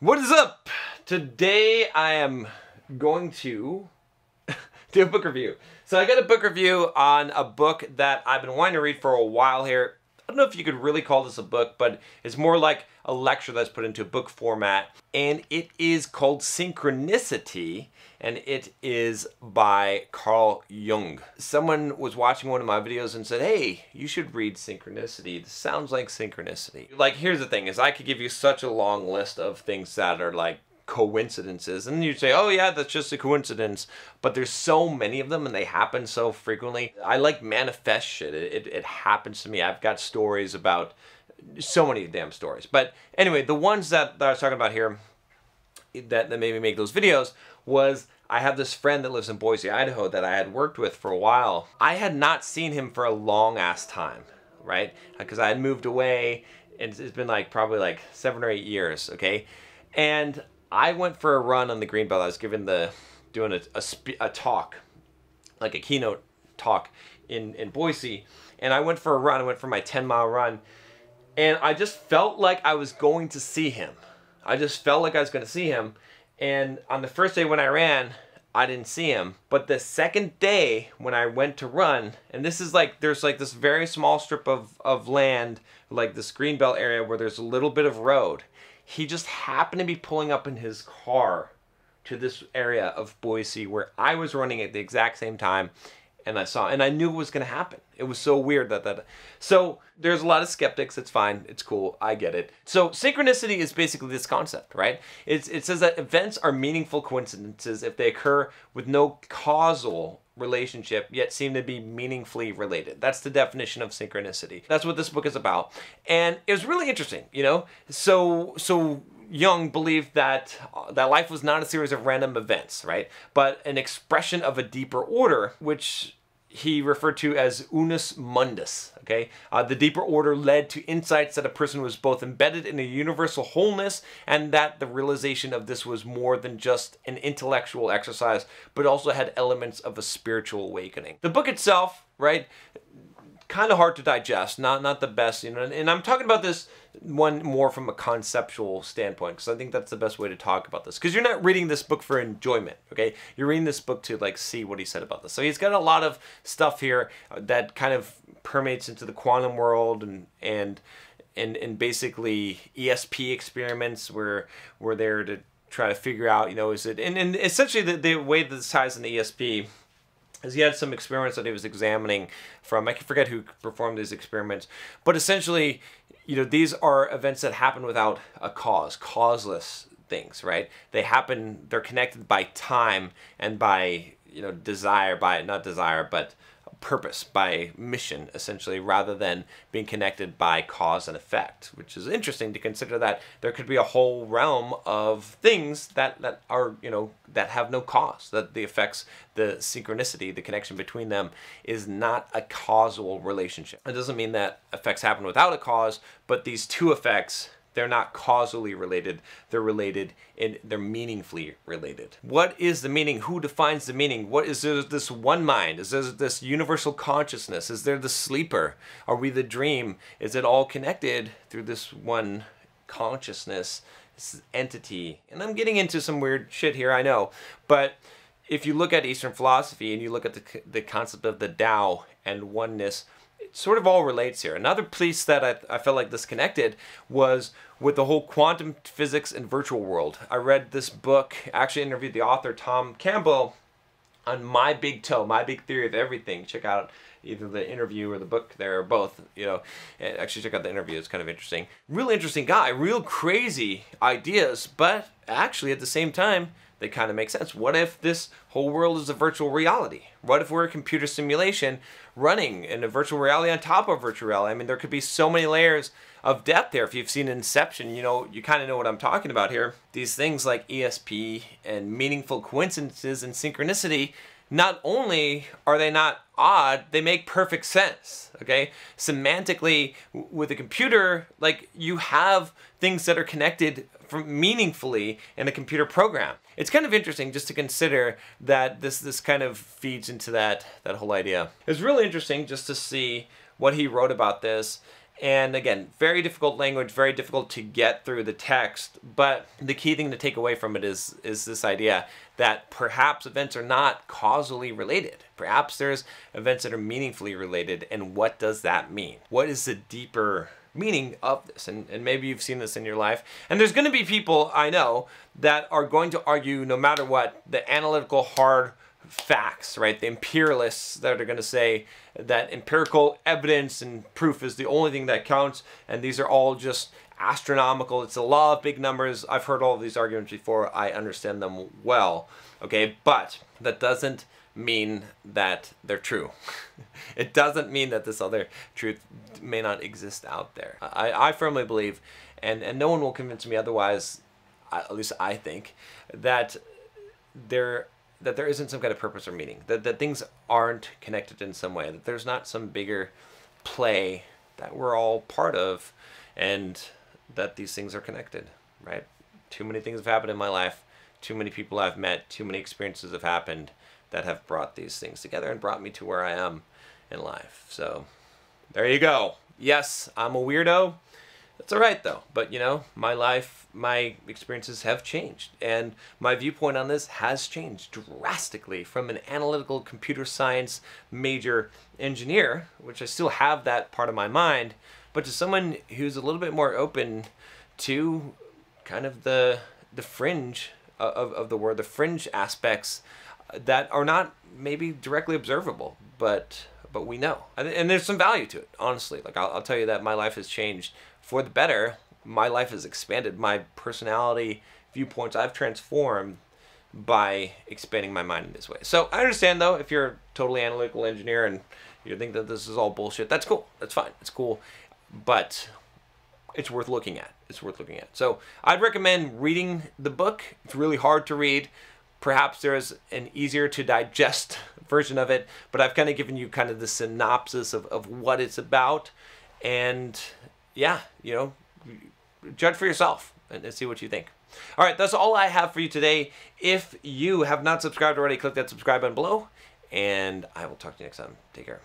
What is up? Today I am going to do a book review. So I got a book review on a book that I've been wanting to read for a while here. I don't know if you could really call this a book, but it's more like a lecture that's put into a book format. And it is called Synchronicity, and it is by Carl Jung. Someone was watching one of my videos and said, hey, you should read Synchronicity. This sounds like synchronicity. Like, here's the thing, is I could give you such a long list of things that are like coincidences, and you'd say, oh yeah, that's just a coincidence, but there's so many of them and they happen so frequently. I like manifest shit. It happens to me. I've got stories about so many damn stories. But anyway, the ones that I was talking about here that made me make those videos was I have this friend that lives in Boise, Idaho that I had worked with for a while. I had not seen him for a long ass time, right? Because I had moved away and it's been like probably like 7 or 8 years, okay? And I went for a run on the Greenbelt. I was doing a talk, like a keynote talk in Boise, and I went for a run. I went for my 10-mile run, and I just felt like I was going to see him. I just felt like I was going to see him, and on the first day when I ran, I didn't see him. But the second day when I went to run, and this is like, there's like this very small strip of land, like this Greenbelt area where there's a little bit of road. He just happened to be pulling up in his car to this area of Boise where I was running at the exact same time, and I knew it was going to happen. It was so weird so there's a lot of skeptics. It's fine. It's cool. I get it. So synchronicity is basically this concept, right? It says that events are meaningful coincidences if they occur with no causal relationship yet seem to be meaningfully related. That's the definition of synchronicity. That's what this book is about. And it was really interesting, you know? So Jung believed that life was not a series of random events, right? But an expression of a deeper order, which he referred to as unus mundus, okay? The deeper order led to insights that a person was both embedded in a universal wholeness and that the realization of this was more than just an intellectual exercise, but also had elements of a spiritual awakening. The book itself, right, kind of hard to digest, not the best, you know, and I'm talking about this one more from a conceptual standpoint because I think that's the best way to talk about this, because you're not reading this book for enjoyment, okay? You're reading this book to like see what he said about this. So he's got a lot of stuff here that kind of permeates into the quantum world and basically ESP experiments where we're there to try to figure out, you know, is it, and essentially the way that this ties in the ESP is he had some experiments that he was examining from, I forget who performed these experiments, but essentially, you know, these are events that happen without a cause, causeless things, right? They happen, they're connected by time and by, you know, not desire, but purpose, by mission, essentially, rather than being connected by cause and effect, which is interesting to consider that there could be a whole realm of things that are, you know, that have no cause, that the effects, the synchronicity, the connection between them is not a causal relationship. It doesn't mean that effects happen without a cause, but these two effects, they're not causally related, they're related and they're meaningfully related. What is the meaning? Who defines the meaning? What is there this one mind? Is there this universal consciousness? Is there the sleeper? Are we the dream? Is it all connected through this one consciousness, this entity? And I'm getting into some weird shit here, I know, but if you look at Eastern philosophy and you look at the concept of the Tao and oneness, it sort of all relates here. Another piece that I felt like disconnected was with the whole quantum physics and virtual world. I read this book, actually interviewed the author Tom Campbell on My Big Toe, My Big Theory of Everything. Check out either the interview or the book there, or both, you know. And actually check out the interview, it's kind of interesting. Real interesting guy, real crazy ideas, but actually at the same time, they kind of make sense. What if this whole world is a virtual reality? What if we're a computer simulation running in a virtual reality on top of virtual reality? I mean, there could be so many layers of depth there. If you've seen Inception, you know, you kind of know what I'm talking about here. These things like ESP and meaningful coincidences and synchronicity, not only are they not odd, they make perfect sense, okay? Semantically, with a computer, like, you have things that are connected meaningfully in a computer program. It's kind of interesting just to consider that this kind of feeds into that whole idea. It's really interesting just to see what he wrote about this And again, very difficult language, very difficult to get through the text, but the key thing to take away from it is this idea that perhaps events are not causally related. Perhaps there's events that are meaningfully related, and what does that mean? What is the deeper meaning of this? And maybe you've seen this in your life. And there's going to be people, I know, that are going to argue no matter what, the analytical hard facts, right? The imperialists that are going to say that empirical evidence and proof is the only thing that counts, and these are all just astronomical. It's the law of big numbers. I've heard all of these arguments before. I understand them well, okay? But that doesn't mean that they're true. It doesn't mean that this other truth may not exist out there. I firmly believe, and no one will convince me otherwise, at least I think, that there isn't some kind of purpose or meaning, that things aren't connected in some way, that there's not some bigger play that we're all part of, and that these things are connected, right? Too many things have happened in my life, too many people I've met, too many experiences have happened that have brought these things together and brought me to where I am in life. So there you go. Yes, I'm a weirdo. That's all right though. But you know, my life, my experiences have changed, and my viewpoint on this has changed drastically from an analytical computer science major engineer, which I still have that part of my mind, but to someone who's a little bit more open to kind of the fringe of the word, the fringe aspects that are not maybe directly observable, but we know. And there's some value to it, honestly. Like I'll tell you that my life has changed for the better. My life has expanded. My personality, viewpoints, I've transformed by expanding my mind in this way. So I understand though, if you're a totally analytical engineer and you think that this is all bullshit, that's cool. That's fine. It's cool. But it's worth looking at. It's worth looking at. So I'd recommend reading the book. It's really hard to read. Perhaps there's an easier to digest version of it, but I've kind of given you kind of the synopsis of what it's about. And yeah, you know, judge for yourself and see what you think. All right, that's all I have for you today. If you have not subscribed already, click that subscribe button below, and I will talk to you next time. Take care.